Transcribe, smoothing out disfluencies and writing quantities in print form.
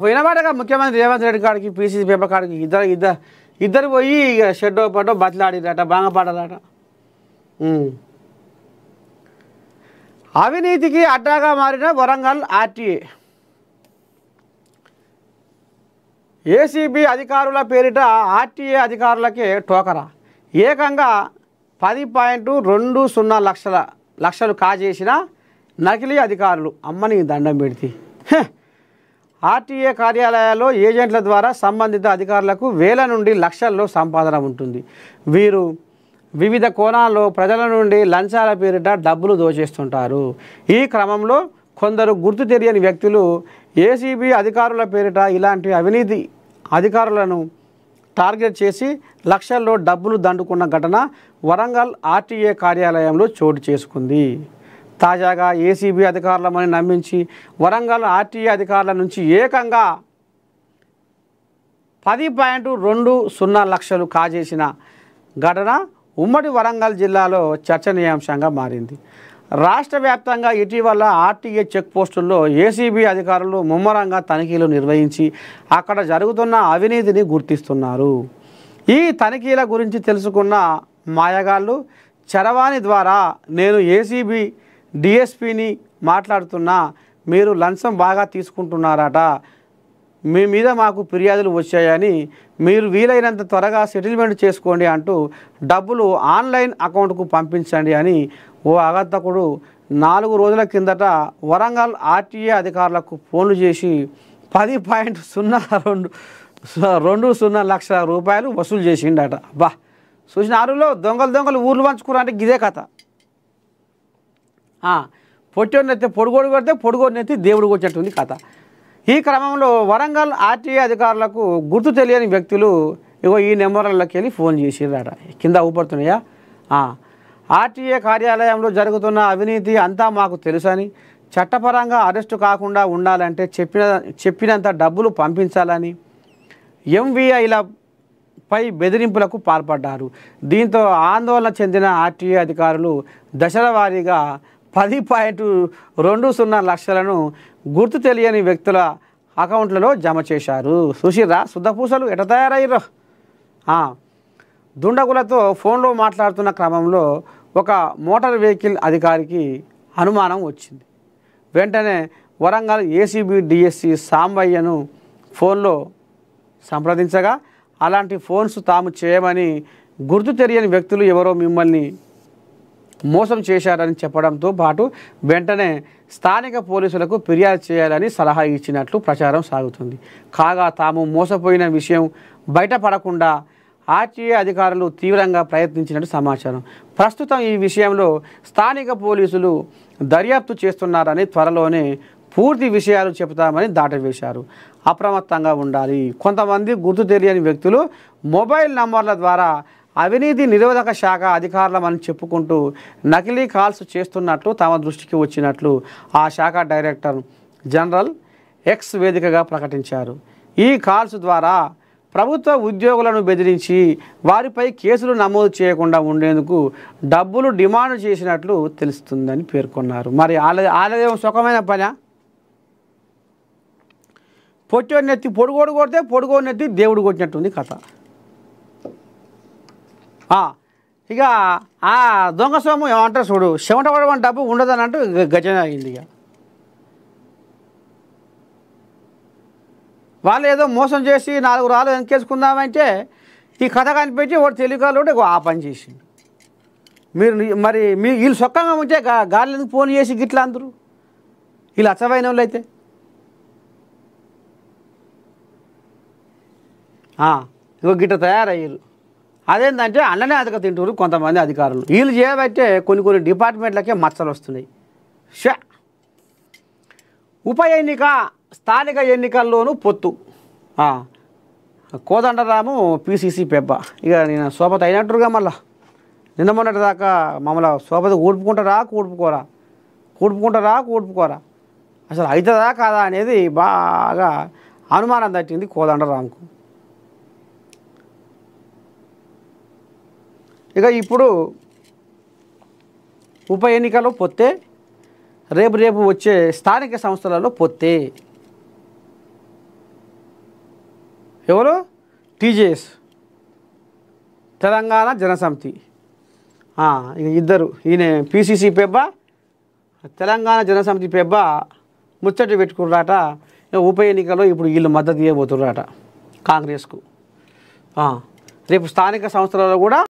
పోయినమాటగా ముఖ్యమంత్రి రేవంత్ రెడ్డి కాడికి PCC paper కాడికి ఇద్దరు పోయి ఇక షెడ్డో పట్టో బతిలాడిరట బాంగపాడాలట. అవినీతికి అడ్డాగా మారిన వరంగల్ ఆర్టీఏ. ఏసీబీ అధికారుల పేరిట ఆర్టీఏ అధికారులకే టోకరా. ఏకంగా 10.20 లక్షలు కాజేసిన నకిలీ అధికారులు. అమ్మని దండం పెడితే ఆర్టీఏ కార్యాలయాల్లో ఏజెంట్ల ద్వారా సంబంధిత అధికారులకు వేల నుండి లక్షల్లో సంపాదన ఉంటుంది. వీరు వివిధ కోణాల్లో ప్రజల నుండి లంచాల పేరిట డబ్బులు దోచేస్తుంటారు. ఈ క్రమంలో కొందరు గుర్తు తెలియని వ్యక్తులు ఏసీబీ అధికారుల పేరిట ఇలాంటి అవినీతి అధికారులను టార్గెట్ చేసి లక్షల్లో డబ్బులు దండుకున్న ఘటన వరంగల్ ఆర్టీఏ కార్యాలయంలో చోటు చేసుకుంది. తాజాగా ఏసీబీ అధికారులమని నమ్మించి వరంగల్ ఆర్టీఏ అధికారుల నుంచి ఏకంగా 10.20 లక్షలు కాజేసిన ఘటన ఉమ్మడి వరంగల్ జిల్లాలో చర్చనీయాంశంగా మారింది. రాష్ట్ర వ్యాప్తంగా ఇటీవల ఆర్టీఏ చెక్ పోస్టుల్లో ఏసీబీ అధికారులు ముమ్మరంగా తనిఖీలు నిర్వహించి అక్కడ జరుగుతున్న అవినీతిని గుర్తిస్తున్నారు. ఈ తనిఖీల గురించి తెలుసుకున్న మాయగాళ్ళు చరవాణి ద్వారా నేను ఏసీబీ డిఎస్పీని మాట్లాడుతున్నా, మీరు లంచం బాగా తీసుకుంటున్నారట, మీ మీద మాకు ఫిర్యాదులు వచ్చాయని, మీరు వీలైనంత త్వరగా సెటిల్మెంట్ చేసుకోండి అంటూ డబ్బులు ఆన్లైన్ అకౌంట్కు పంపించండి అని ఓ అగంతకుడు 4 రోజుల కిందట వరంగల్ ఆర్టీఏ అధికారులకు ఫోన్లు చేసి 10.20 లక్షల రూపాయలు వసూలు చేసిండట. అబ్బా, చూసిన ఆరులో దొంగలు ఊర్లు పంచుకున్నా అంటే గిదే కథ. పొట్టోడినెత్తే పొడుగోడు కొడితే పొడుగోడినెత్తి దేవుడు కొట్టేటుంది కథ. ఈ క్రమంలో వరంగల్ ఆర్టీఏ అధికారులకు గుర్తు తెలియని వ్యక్తులు ఈ నెంబర్లకి వెళ్ళి ఫోన్ చేసిరట. కింద ఊపడుతున్నాయా? ఆర్టీఏ కార్యాలయంలో జరుగుతున్న అవినీతి అంతా మాకు తెలుసని, చట్టపరంగా అరెస్టు కాకుండా ఉండాలంటే చెప్పినంత డబ్బులు పంపించాలని ఎంవీఐలపై బెదిరింపులకు పాల్పడ్డారు. దీంతో ఆందోళన చెందిన ఆర్టీఏ అధికారులు దశల వారీగా 10.20 లక్షలను గుర్తు తెలియని వ్యక్తుల అకౌంట్లలో జమ చేశారు. సుశీరా శుద్ధపూసలు ఎట తయారయ్యారో. దుండగులతో ఫోన్లో మాట్లాడుతున్న క్రమంలో ఒక మోటార్ వెహికల్ అధికారికి అనుమానం వచ్చింది. వెంటనే వరంగల్ ఏసీబీ డిఎస్సీ సాంబయ్యను ఫోన్లో సంప్రదించగా అలాంటి ఫోన్స్ తాము చేయమని, గుర్తు తెలియని వ్యక్తులు ఎవరో మిమ్మల్ని మోసం చేశారని చెప్పడంతో పాటు వెంటనే స్థానిక పోలీసులకు ఫిర్యాదు చేయాలని సలహా ఇచ్చినట్లు ప్రచారం సాగుతుంది. కాగా తాము మోసపోయిన విషయం బయటపడకుండా ఆర్టీఏ అధికారులు తీవ్రంగా ప్రయత్నించినట్టు సమాచారం. ప్రస్తుతం ఈ విషయంలో స్థానిక పోలీసులు దర్యాప్తు చేస్తున్నారని, త్వరలోనే పూర్తి విషయాలు చెబుతామని దాటవేశారు. అప్రమత్తంగా ఉండాలి. కొంతమంది గుర్తు తెలియని వ్యక్తులు మొబైల్ నంబర్ల ద్వారా అవినీతి నిరోధక శాఖ అధికారులమని చెప్పుకుంటూ నకిలీ కాల్స్ చేస్తున్నట్లు తమ దృష్టికి వచ్చినట్లు ఆ శాఖ డైరెక్టర్ జనరల్ ఎక్స్ వేదికగా ప్రకటించారు. ఈ కాల్స్ ద్వారా ప్రభుత్వ ఉద్యోగులను బెదిరించి వారిపై కేసులు నమోదు చేయకుండా ఉండేందుకు డబ్బులు డిమాండ్ చేసినట్లు తెలుస్తుందని పేర్కొన్నారు. మరి ఆలయం సుఖమైన పని. పొట్టోడినెత్తి పొడుగోడు కొడితే పొడుగోడినెత్తి దేవుడు కొట్టినట్టుంది కథ. ఇక దొంగ సొమ్ము ఏమంటారు చూడు, చెమట పడమని డబ్బు ఉండదని అంటూ గజన అయింది. ఇక వాళ్ళు ఏదో మోసం చేసి 4 రాళ్ళు వెనకేసుకుందామంటే ఈ కథ కనిపెట్టి వాడు తెలియకాలు ఆ పని చేసిండు. మరి వీళ్ళు సొక్కంగా ఉంటే గాలి ఎందుకు ఫోన్ చేసి గిట్లా అందరూ వీళ్ళు అచ్చవైన వాళ్ళు అయితే గిట్ట తయారయ్యారు. అదేంటంటే అన్ననే అదక తింటారు కొంతమంది అధికారులు. వీళ్ళు చేయబట్టే కొన్ని డిపార్ట్మెంట్లకే మచ్చలు వస్తున్నాయి. ఉప ఎన్నిక స్థానిక ఎన్నికల్లోనూ పొత్తు. కోదండరాము పీసీసీ పెబ్బ ఇక నేను సోపత అయినట్టుగా మళ్ళా నిన్న మొన్నటి దాకా మమ్మల్ని సోపత కూడుపుకుంటారా అసలు అవుతుందా కాదా అనేది బాగా అనుమానం తట్టింది కోదండరాముకు. ఇక ఇప్పుడు ఉప ఎన్నికలో పొత్తే, రేపు వచ్చే స్థానిక సంస్థలలో పొత్తే. ఎవరు? టీజేఎస్, తెలంగాణ జనసమితి. ఇక ఇద్దరు, ఈయన పిసిసి పెబ్బ, తెలంగాణ జనసమితి పెబ్బ ముచ్చట పెట్టుకున్నారట. ఉప ఎన్నికల్లో ఇప్పుడు వీళ్ళు మద్దతు ఇవ్వబోతున్నారట కాంగ్రెస్కు. రేపు స్థానిక సంస్థలలో కూడా